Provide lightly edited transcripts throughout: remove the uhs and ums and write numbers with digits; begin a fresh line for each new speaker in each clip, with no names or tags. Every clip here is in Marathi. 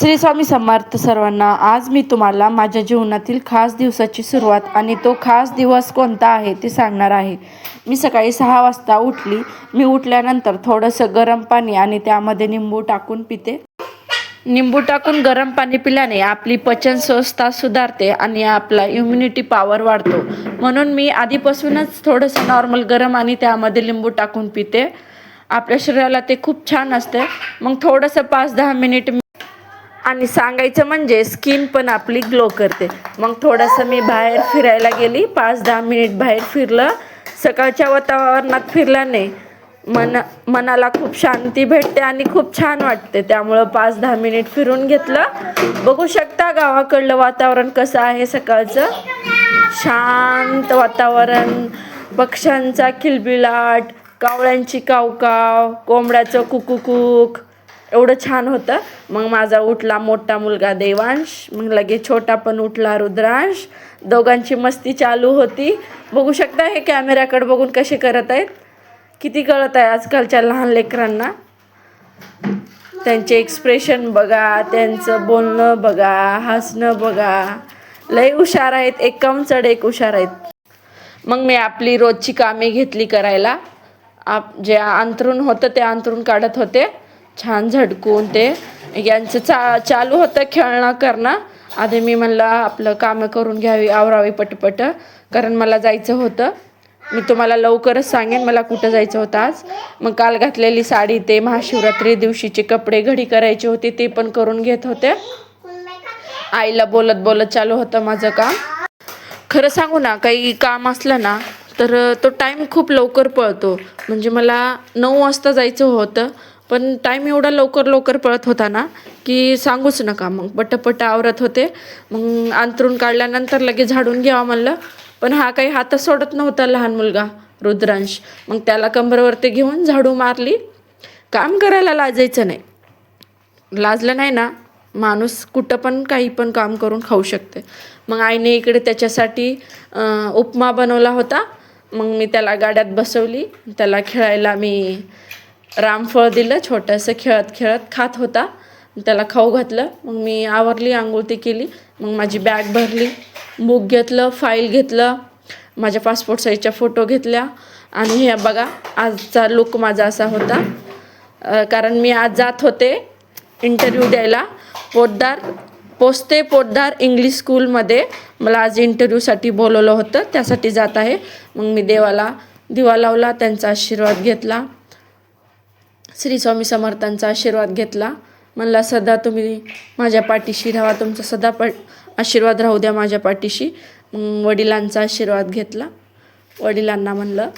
श्री स्वामी समर्थ सर्वांना. आज मी तुम्हाला माझ्या जीवनातील खास दिवसाची सुरुवात आणि तो खास दिवस कोणता आहे ते सांगणार आहे. मी सकाळी 6 वाजता उठली. मी उठल्यानंतर थोडंसं गरम पाणी आणि त्यामध्ये निंबू टाकून पिते. निंबू टाकून गरम पाणी पिल्याने आपली पचनसंस्था सुधारते आणि आपला इम्युनिटी पॉवर वाढतो. म्हणून मी आधीपासूनच थोडंसं नॉर्मल गरम आणि त्यामध्ये लिंबू टाकून पिते. आपल्या शरीराला ते खूप छान असते. मग थोडंसं 5-10 मिनिट आणि सांगायचं म्हणजे स्किन पण आपली ग्लो करते. मग थोडंसं मी बाहेर फिरायला गेली. 5-10 मिनिट बाहेर फिरलं. सकाळच्या वातावरणात फिरल्याने मनाला खूप शांती भेटते आणि खूप छान वाटते. त्यामुळं 5-10 मिनिट फिरून घेतलं. बघू शकता गावाकडलं वातावरण कसं आहे. सकाळचं शांत वातावरण, पक्ष्यांचा किलबिलाट, कावळ्यांची कावकाव, कोंबड्याचं कुकूकूक एवढं छान होतं. मग माझा उठला मोठा मुलगा देवांश, मग लगेच छोटा पण उठला रुद्रांश. दोघांची मस्ती चालू होती. बघू शकता हे कॅमेऱ्याकडे बघून कसे करत आहेत. किती कळत आहे आजकालच्या लहान लेकरांना. त्यांचे एक्सप्रेशन बघा, त्यांचं बोलणं बघा, हसणं बघा. लय हुशार आहेत. एक कम चढ एक हुशार आहेत. मग मी आपली रोजची कामे घेतली करायला. जे अंथरूण होतं ते अंथरूण काढत होते छान झटकून. ते यांचं चालू होतं खेळणं करणं. आधी मी म्हणलं आपलं कामं करून घ्यावी, आवरावी पटपट, कारण मला जायचं होतं. मी तुम्हाला लवकरच सांगेन मला कुठं जायचं होतं आज. मग काल घातलेली साडी, ते महाशिवरात्री दिवशीचे कपडे घडी करायचे होते, ते पण करून घेत होते. आईला बोलत बोलत चालू होतं माझं काम. खरं सांगू ना, काही काम असलं ना तर तो टाईम खूप लवकर पळतो. म्हणजे मला 9 वाजता जायचं होतं, पण टाईम एवढा लवकर पळत होता ना की सांगूच नका. मग पटपट आवरत होते. मग अंथरूण काढल्यानंतर लगेच झाडून घ्यावं म्हणलं, पण हा काही हात सोडत नव्हता लहान मुलगा रुद्रांश. मग त्याला कंबरवरती घेऊन झाडू मारली. काम करायला लाजायचं नाही. लाजलं नाही ना माणूस कुठं पण काही पण काम करून खाऊ शकते. मग आईने इकडे त्याच्यासाठी उपमा बनवला होता. मग मी त्याला गाड्यात बसवली. त्याला खेळायला मी रामफळ दिलं. छोटंसं खेळत खेळत खात होता. त्याला खाऊ घातलं. मग मी आवरली, आंघोळ ती केली. मग माझी बॅग भरली, बुक घेतलं, फाईल घेतलं, माझ्या पासपोर्ट साईजच्या फोटो घेतल्या. आणि हे बघा आजचा लुक माझा असा होता. कारण मी आज जात होते इंटरव्ह्यू द्यायला पोद्दार इंग्लिश स्कूलमध्ये. मला आज इंटरव्ह्यूसाठी बोलवलं होतं, त्यासाठी जात आहे. मग मी देवाला दिवा लावला, त्यांचा आशीर्वाद घेतला, श्री स्वामी समर्थांचा आशीर्वाद घेतला. म्हणला सदा तुम्ही माझ्या पाठीशी राहा, तुमचा सदा आशीर्वाद राहू द्या माझ्या पाठीशी. मग वडिलांचा आशीर्वाद घेतला. वडिलांना म्हणलं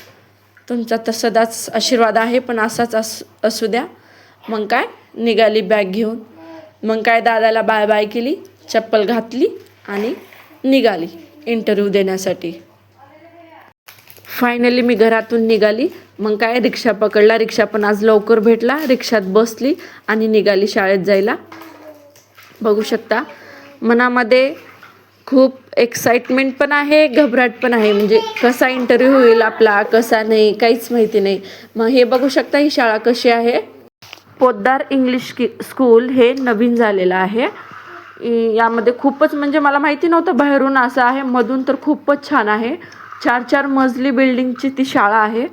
तुमचा तर सदाच आशीर्वाद आहे, पण असाच असू द्या. मग काय निघाली बॅग घेऊन. मग काय दादाला बाय बाय केली, चप्पल घातली आणि निघाली इंटरव्ह्यू देण्यासाठी. फायनली मी घरातून निघाली. मग काय रिक्षा पकडला. रिक्षा पण आज लवकर भेटला. रिक्षात बसली आणि निघाली शाळेत जायला. बघू शकता मनामध्ये खूप एक्साइटमेंट पण आहे, घबराट पण आहे. म्हणजे कसा इंटरव्ह्यू होईल आपला, कसा नाही, काहीच माहिती नाही. मग हे बघू शकता ही शाळा कशी आहे. पोद्दार इंग्लिश स्कूल हे नवीन झालेलं आहे. यामध्ये खूपच म्हणजे मला माहिती नव्हतं बाहेरून असं आहे, मधून तर खूपच छान आहे. 4-4 मजली बिल्डिंगची ती शाळा आहे.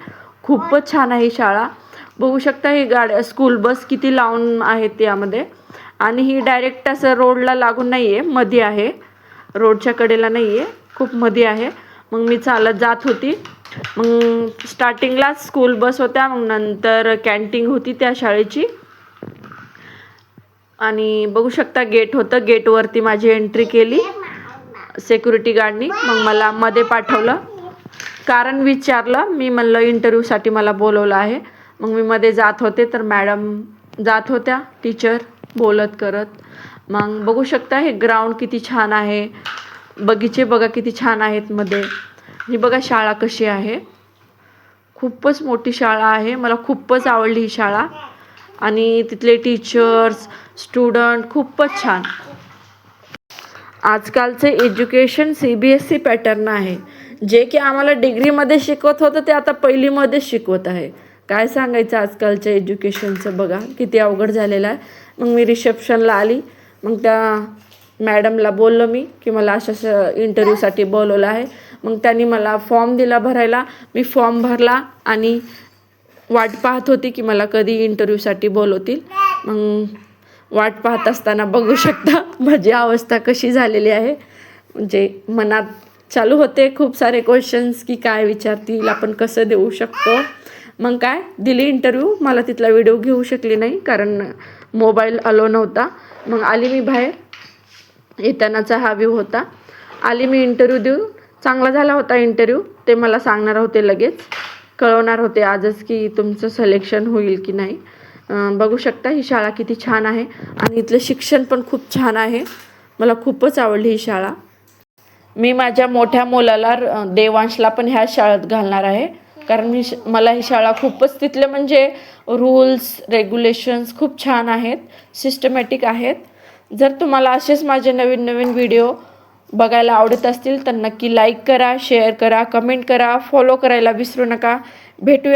खूपच छान आहे ही शाळा. बघू शकता ही गाड्या, स्कूल बस किती लावून आहेत यामध्ये. आणि ही डायरेक्ट असं रोडला लागून नाही आहे, मध्ये आहे, रोडच्या कडेला नाही आहे, खूप मध्ये आहे. मग मी चालत जात होती. मग स्टार्टिंगला स्कूल बस होत्या, मग नंतर कॅन्टीन होती त्या शाळेची. आणि बघू शकता गेट होतं. गेटवरती माझी एंट्री केली सिक्युरिटी गार्डनी. मग मला मध्ये पाठवलं, कारण विचारलं. मी म्हणलं इंटरव्ह्यूसाठी मला बोलवलं आहे. मग मी मध्ये जात होते तर मॅडम जात होत्या, टीचर बोलत करत. मग बघू शकता हे ग्राउंड किती छान आहे. बगीचे बघा किती छान आहेत मध्ये. ही बघा शाळा कशी आहे. खूपच मोठी शाळा आहे. मला खूपच आवडली ही शाळा. आणि तिथले टीचर्स, स्टुडंट खूपच छान. आजकालचे एज्युकेशन CBSE पॅटर्न आहे. जे की आम्हाला डिग्रीमध्ये शिकवत होतं ते आता पहिलीमध्येच शिकवत आहे. काय सांगायचं आजकालच्या एज्युकेशनचं. बघा किती अवघड झालेलं आहे. मग मी रिसेप्शनला आली. मग त्या मॅडमला बोललो मी की मला अशा इंटरव्ह्यूसाठी बोलवलं आहे. मग त्यांनी मला फॉर्म दिला भरायला. मी फॉर्म भरला आणि वाट पाहत होती की मला कधी इंटरव्ह्यूसाठी बोलवतील. मग वाट पाहत असताना बघू शकता माझी अवस्था कशी झालेली आहे. म्हणजे मनात चालू होते खूप सारे क्वेश्चन्स की काय विचारतील, आपण कसं देऊ शकतो. मग काय दिली इंटरव्ह्यू. मला तिथला व्हिडिओ घेऊ शकली नाही कारण मोबाईल अलो नव्हता. मग आली मी बाहेर. येतानाचा हा व्ह्यू होता. आली मी इंटरव्ह्यू देऊन. चांगला झाला होता इंटरव्ह्यू. ते मला सांगणार होते, लगेच कळवणार होते आजच की तुमचं सिलेक्शन होईल की नाही. बघू शकता ही शाळा किती छान आहे आणि इथलं शिक्षण पण खूप छान आहे. मला खूपच आवडली ही शाळा. मी माझ्या मोठ्या मुलाला देवांशला पण ह्या शाळेत घालणार आहे. कारण मला ही शाळा खूपच तिथले म्हणजे रूल्स रेग्युलेशन्स खूप छान आहेत, सिस्टमॅटिक आहेत. जर तुम्हाला असेच माझे नवीन नवीन व्हिडिओ बघायला आवडत असतील तर नक्की लाईक करा, शेअर करा, कमेंट करा, फॉलो करायला विसरू नका. भेटूया